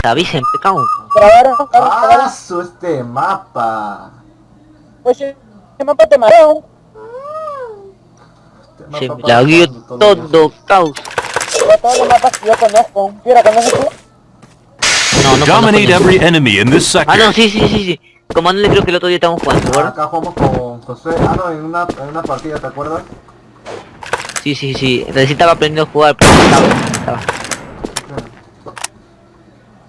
avisen, pecado. ¡Ah, este mapa! Pues el mapa te mató. Se me la vio todo, caos. Todos los mapas que yo conozco. ¿Fiora, conoces tú? No Dominate every enemy in this sector. Ah, no, sí. Comandante, creo que el otro día estábamos jugando, ¿verdad? Acá jugamos con José. Ah, no, en una partida, ¿te acuerdas? Sí. Necesitaba aprender a jugar, pero no estaba.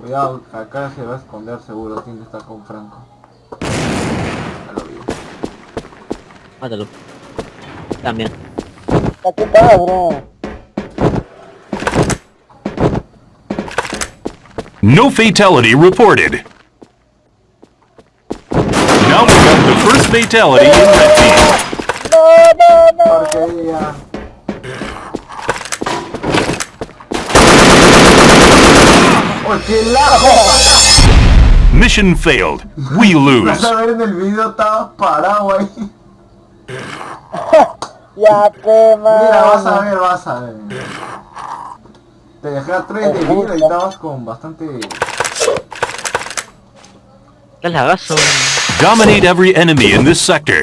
Cuidado, acá se va a esconder seguro, tiene que estar con Franco. Ya lo vi. Mátalo. También. Aquí está, bro. No fatality reported. Now we got the first fatality in red team. No. Porquería. ¡Oh, qué lajo! Mission failed. We lose. Vas a ver en el video, estaba parado ahí. Ya, pe, man. Mira, vas a ver. Te dejé a 3 de vida y estabas con bastante... ¿Qué lagazo? Dominate every enemy in this sector.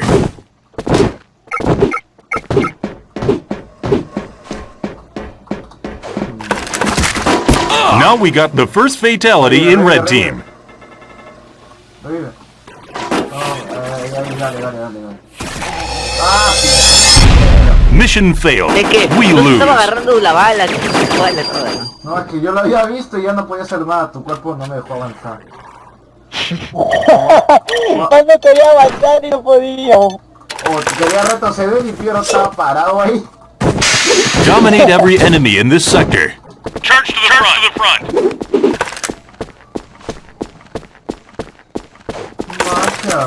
Now we got the first fatality in red team. Revive. No, dale. Ah, sí. Mission failed. Es que We no lose. estaba agarrando la bala, que se bala toda, ¿no? No, es que yo lo había visto y ya no podía hacer nada. Tu cuerpo no me dejó avanzar. Yo me quería avanzar y no podía. O te quería retroceder y Piero estaba parado ahí. Dominate every enemy in this sector. Charge to the front. Macha.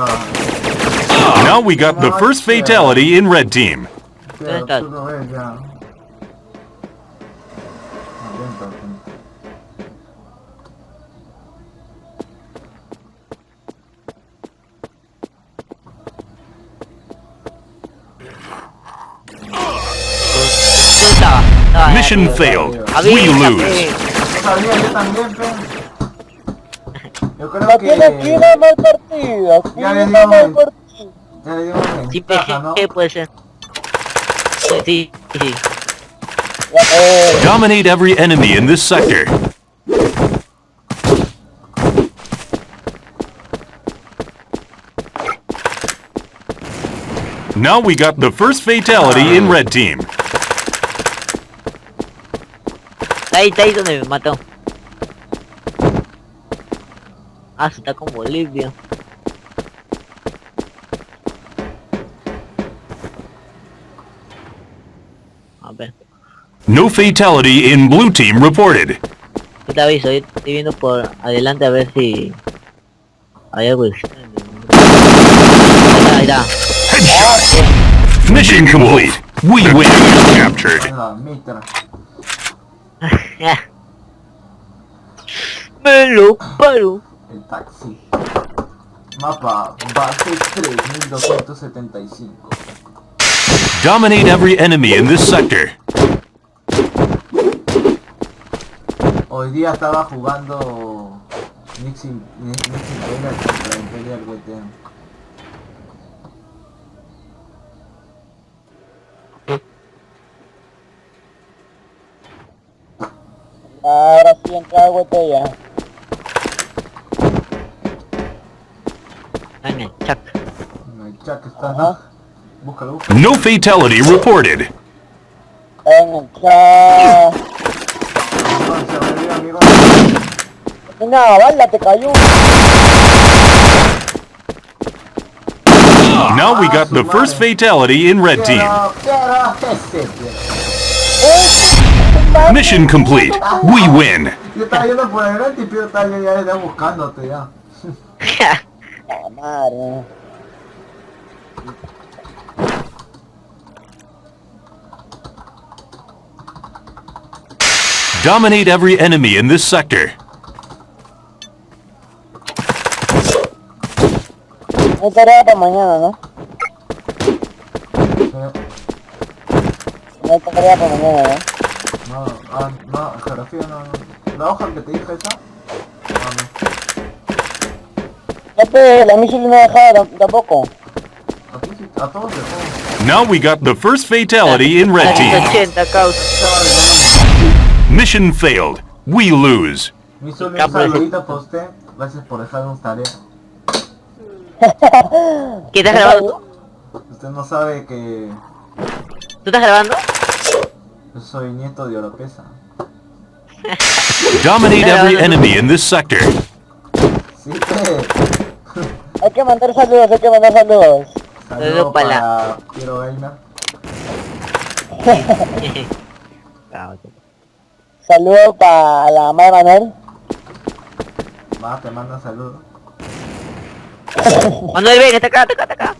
Now we got the first fatality in red team. Claro, está? tú lo ves ya. Atento. Estaba Mission arriba. failed. Avisa, We lose. No sabía, yo también, pe. Yo creo No tiene que que... ir a mal partido. Ya le Aquí digo, mal partido. Ya le digo Sí, ventaja, ¿no? puede ser. Sí. Dominate every enemy in this sector. Now we got the first fatality in red team. Está ahí donde me mató. Ah, se está con Bolivia. A ver. No fatality in blue team reported. Yo te aviso, yo estoy viendo por adelante a ver si hay algo extraño. Ahí está. Mission complete. We win. Captured. La mitra. Me lo paro. El taxi. Mapa base 3275. Dominate every enemy in this sector. Hoy día estaba jugando Nixon Imperial contra Imperial WOLFTEAM. Ahora sí entra el botella. En el chat. En el chat está, ¿no? Búscalo. No fatality reported. En el chat. Entonces, amigo, amigo. Una bala te cayó. Now we got the first fatality in red team. Mission complete. We win. Yo estaba yendo por adelante y Pío estaba ya buscándote ya. La madre. Dominate every enemy in this sector. Hay tarea para mañana, ¿no? No hay tarea para mañana, ¿no? No, no, geografía no. La hoja que te dije esa. No, La misión no dejaba tampoco. A todos de todos. Now we got the first fatality in red team. 80 causa. Mission failed. We lose. Me hizo un saludito para usted. Gracias por dejarnos tarea. ¿Qué estás grabando tú? Usted no sabe que ¿Tú estás grabando? yo soy nieto de Oropesa. Dominate every enemy in this sector. Sí, que... Hay que mandar saludos, Saludos Saludos para Piero Gamer. Saludos para la mamá de Manuel. Va, te manda saludos. Manuel, ven, está acá, está acá, está acá.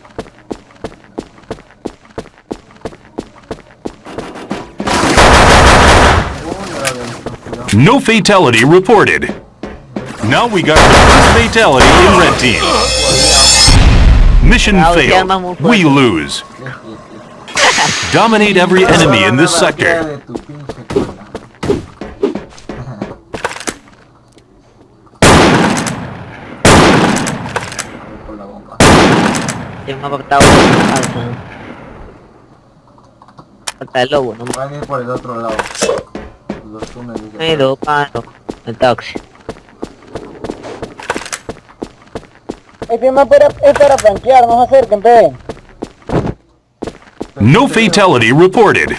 No fatality reported. Now we got the first fatality in red team. Mission failed. We lose. Dominate every enemy in this sector. De tu pinche cola. Con la bomba. Tiene un mapa que está bueno. Falta el lobo, no Van a ir por el otro lado. Los túneles de me lo paro. El taxi. El tema es para franquear, no se acerquen, pe. No fatality reported.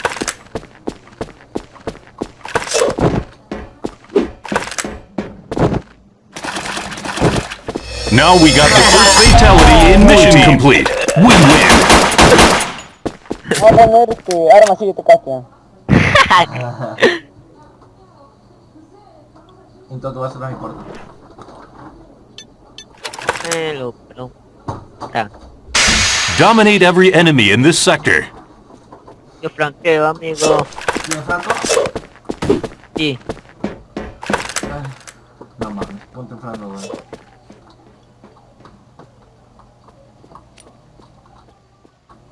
Now we got the first fatality in mission complete. We win. Vamos a poner arma así, te castigan. Entonces tú vas a cerrar mi puerta. Pero... Está. Dominate every enemy in this sector. Yo franqueo, amigo. ¿Tienes Franco? Sí. Ay, no mames, ponte en Franco, güey.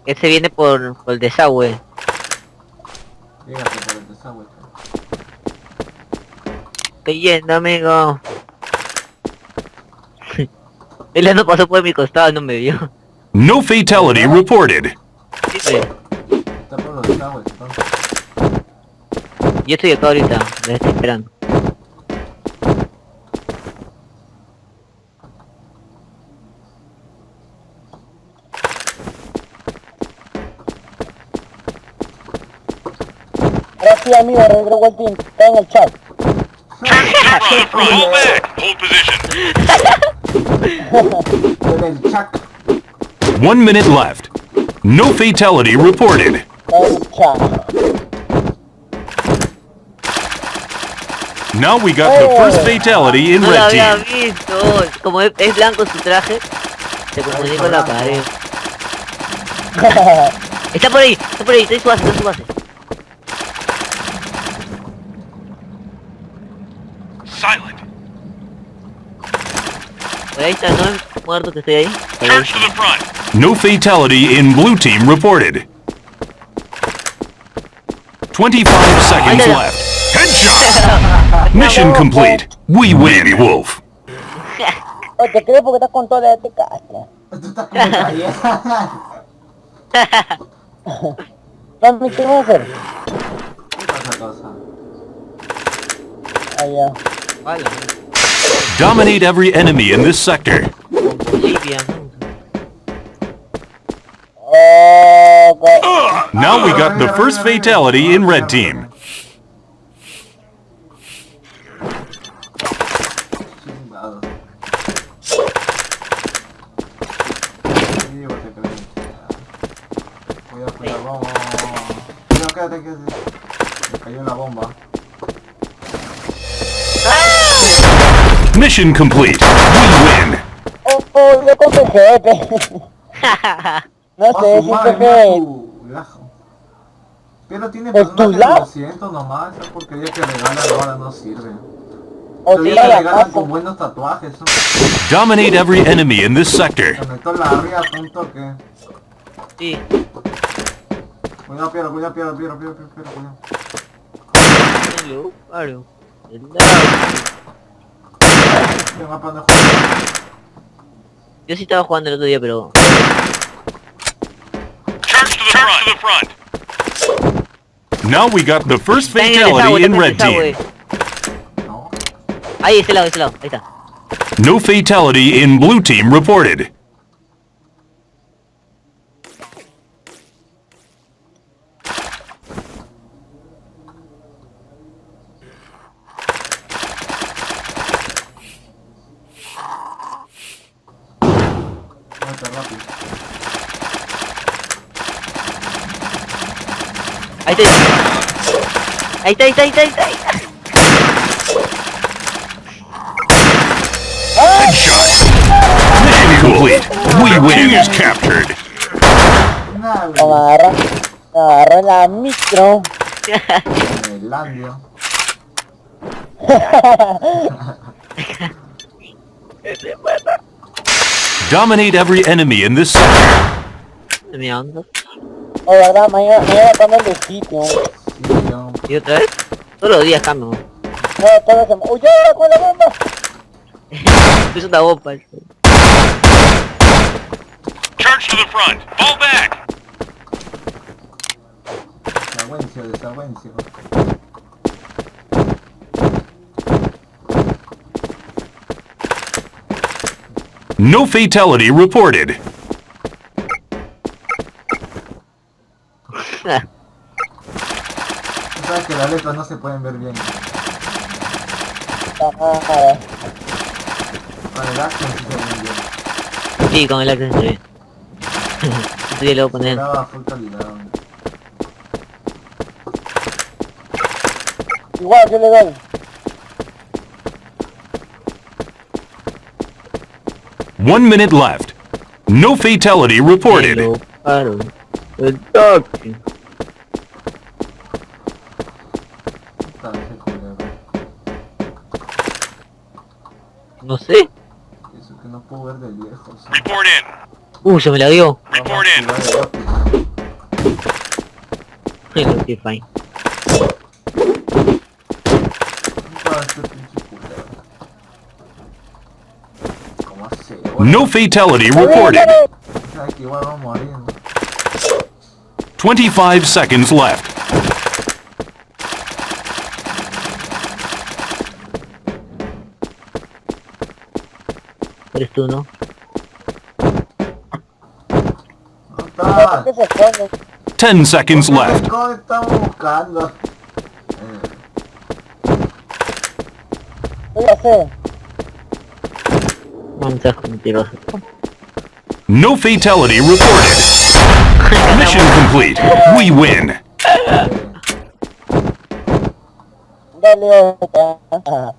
Ese viene por el desagüe. Llegate por el desagüe. Estoy yendo, amigo. Él no pasó por mi costado, no me vio. No fatality reported. Sí, Está por los desagües, entonces. yo estoy acá ahorita, me estoy esperando. Gracias, amigo, regreso Wolfteam, está en el chat. Fall back. Hold position. Por el chac. 1 minute left. No fatality reported. Está en el chat. Now we got the first fatality in No lo red había team. visto. Como es blanco su traje, se confundió con la pared. Está por ahí, está en su base, está en su base. Silent. Por ahí está, no es muerto que estoy ahí. Por ahí. Charge to the front. No fatality in blue team reported. 25 seconds left. Headshot. Mission complete. We win, Wolf. Oye, te creo porque estás con toda este castra. Tú estás como galleta. Mami, ¿qué vamos a hacer? ¿Qué pasa, cosa? Allá. Vale, Dominate every enemy in this sector. con Bolivia. Now we got the first fatality in red team. Chingados. Sí, vos te crees. Cuidado, cuidado, vamos. Cuidado, quédate, que se cayó la bomba. Mission complete. We win. Oh, yo con tu jefe. No sé, su siento madre, que... tu lajo. Pero tiene ¿Pues tu personajes de lajo? 200 nomás, esa porquería que regalan ahora no sirve. O Todavía tira te la regalan casa. con buenos tatuajes, ¿no? Dominate every enemy in this sector. Conectó la arriba, punto que... Sí. Cuidado, Piero, cuidado, Piero, cuidado. Hello, claro. Este mapa no juega. Yo sí estaba jugando el otro día, pero... Charge to the front. Now we got the first Está en el desagüe, fatality in está en el red team. desagüe. No. Ahí, ese lado, ahí está. No fatality in blue team reported. Muévete rápido. Ahí está. Ahí está. Mission complete. We win is captured. Nada, Me agarra la micro. el landio. Dominate every enemy in this sector. Mira, ¿dónde? O verdad, mañana cambian de sitio. Sí, yo. ¿Y otra vez? Todos los días cambio. No, todos se... ¡Uy, ya! ¡Con la bomba! Es una bomba. Charge to the front. Fall back. Desaguencio. No fatality reported. Tú sabes que las letras no se pueden ver bien. Nada. Con el action sí se ven bien. Sí, con el acceso se ve. Esto ya lo voy a poner. Graba a full calidad. Igual, yo le doy. One minute left. No fatality reported. Lo paro. El toque. Está ese culero. No sé. Eso que no puedo ver de lejos. Report in. Se me la dio. Report in. Qué fine. ¿Cómo hace? No fatality reported. Sabes que igual vamos a morir. 25 seconds left. Eres tú, ¿no? ¿Dónde estás? ¿Qué se esconde? 10 seconds left. ¿Cómo estamos buscando? Yo ya sé. No seas mentiroso. No fatality reported. Mission complete. We win. Dale otra.